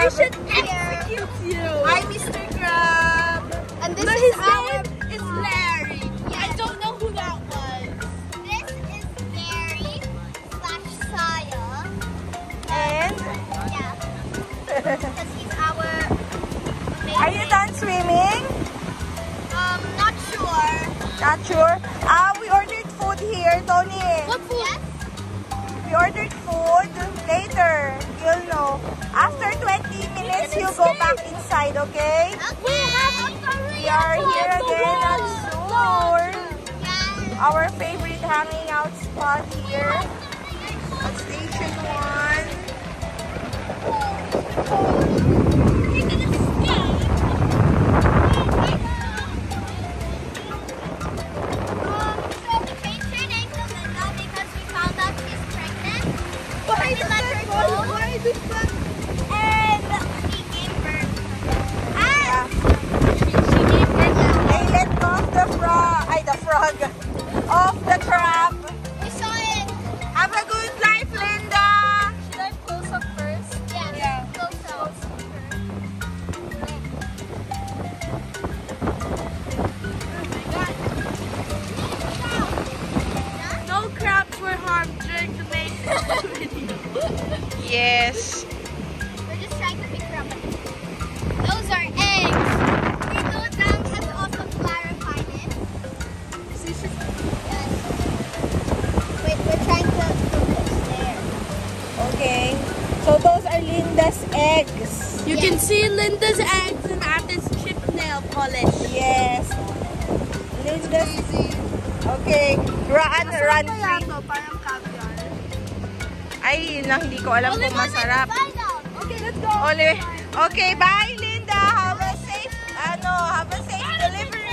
We should execute you. Hi, Mr. Crab. And this But is his our... name is Larry. Yes. I don't know who that was. This is Larry / Saya. And Yeah. Because he's our... are you done swimming? Not sure. Not sure. We ordered food here, Tony. What food? Yes. We ordered food. Later, you'll know. After 20 minutes, you go back inside, okay? We are here again at Sur. Yeah. Our favorite hanging out spot here at Station So we changed her name to Linda because we found out she's pregnant. Why We let her go. And she gave birth. And she gave birth. They let go of the frog, of the crab. We saw it. Have a good life, Linda. Should I close up first? Yeah. Close up. No crabs were harmed during the making of the video. Yes. We're just trying to figure out. Those are eggs. We know Dan has also clarified it. Yes. Wait, we're trying to put this there. Okay. So those are Linda's eggs. You can see Linda's eggs and Ate's chip nail polish. Yes. Linda's. Okay. Run free. Parang caviar. Ay, yun lang. Hindi ko alam kung masarap. Okay, let's go. Okay, bye, Linda. Have a safe delivery.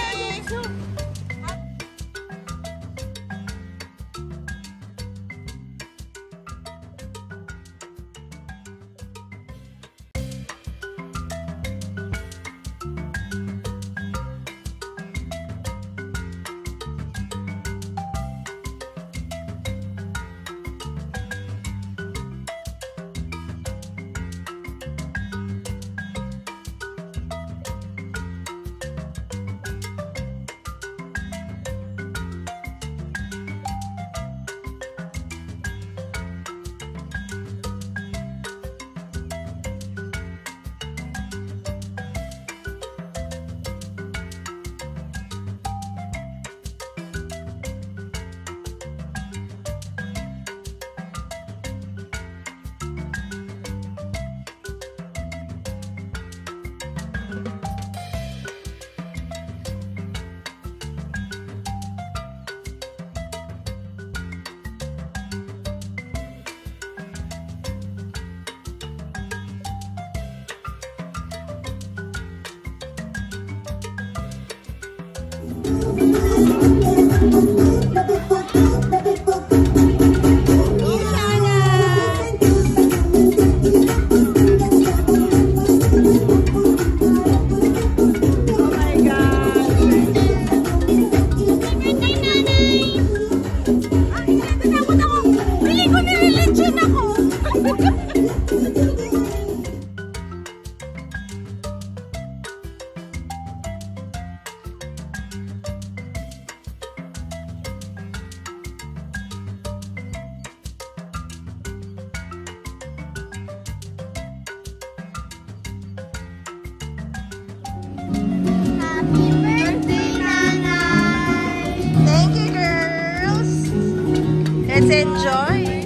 Let's enjoy.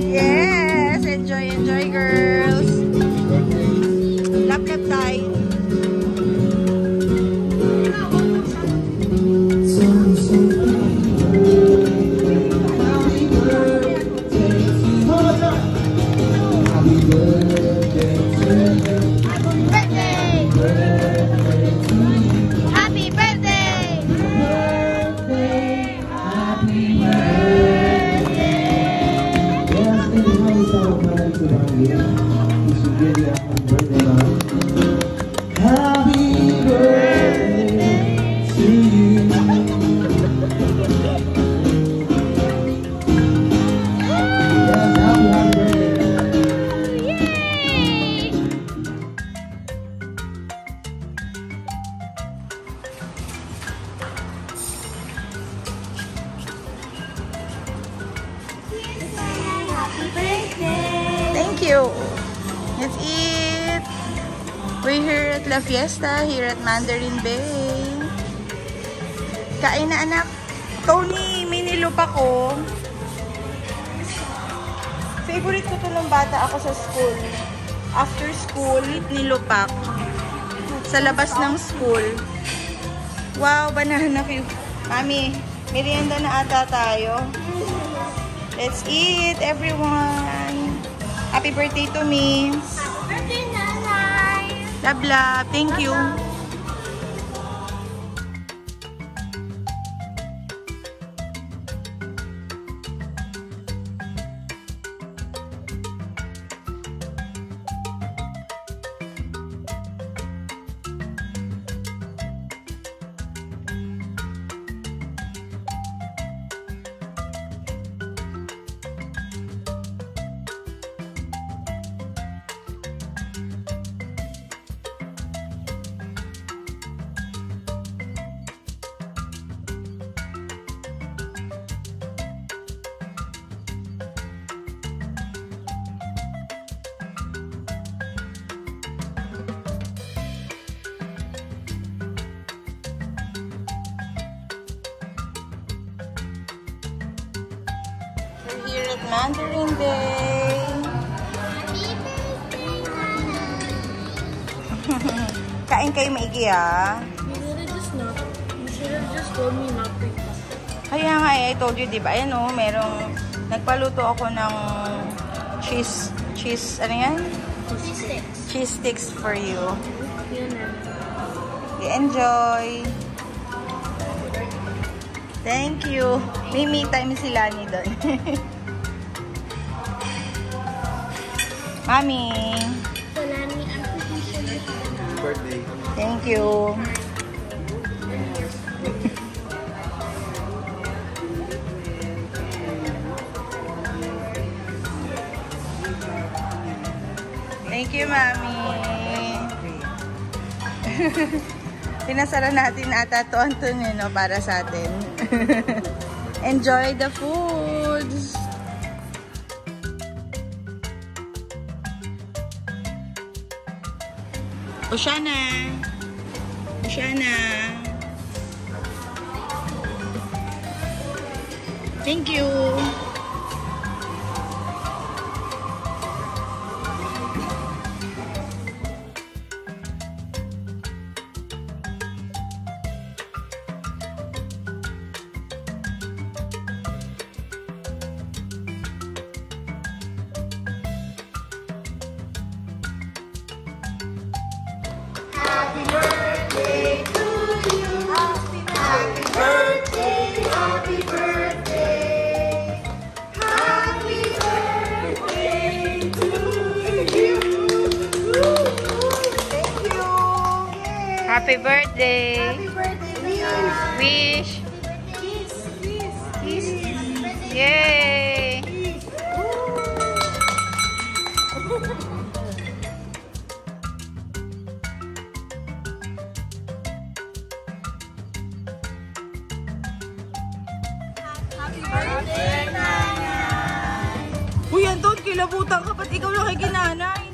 Yes, enjoy, girls. Lap-lap tayo. Happy birthday! you. Let's eat. We're here at La Fiesta, here at Mandarin Bay. Kain na, anak. Tony, may nilupa ko. Favorite ko to ng bata ako sa school. After school, nilupak. Sa labas ng school. Wow, banana cue. Mami, merienda na ata tayo. Let's eat, everyone. Happy birthday to me. Happy birthday, Nanay. Love, love. Thank you. We're here at Mandarin Bay. Happy birthday, Nanay. Kain kayo maigi, ah. You should have just told me not to. Kaya nga, I told you, di ba? Ayan, oh, merong, nagpaluto ako ng cheese, ano yan? Cheese sticks for you. Enjoy! Thank you! May me time si Lani doon. Mami! So, Lani, I'm pretty sure you have Birthday. Thank you! Thank you, Mami! Pinasara natin ata to, Antonio, para sa atin. Enjoy the foods! Oshana! Oshana! Thank you! Happy birthday to you. Happy birthday, happy birthday. Happy birthday to you. Thank you! Happy birthday. Happy birthday, Wish. Kiss. Yay. Happy birthday, Nanay. Uy, Anton, kilabutan ka. Ba't ikaw lang kay ginanay?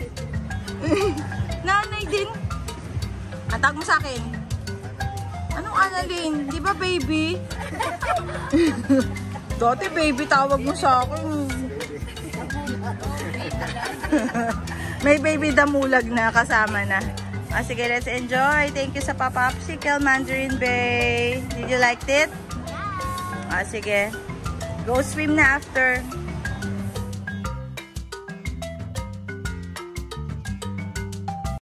Nanay din. Atag mo sa akin. Anong Annalyn? Di ba baby? Dati baby tawag mo sa akin. May baby damulag na kasama na. Sige, let's enjoy. Thank you sa Popsicle Mandarin Bay. Did you like it? Sige. Go swim na after.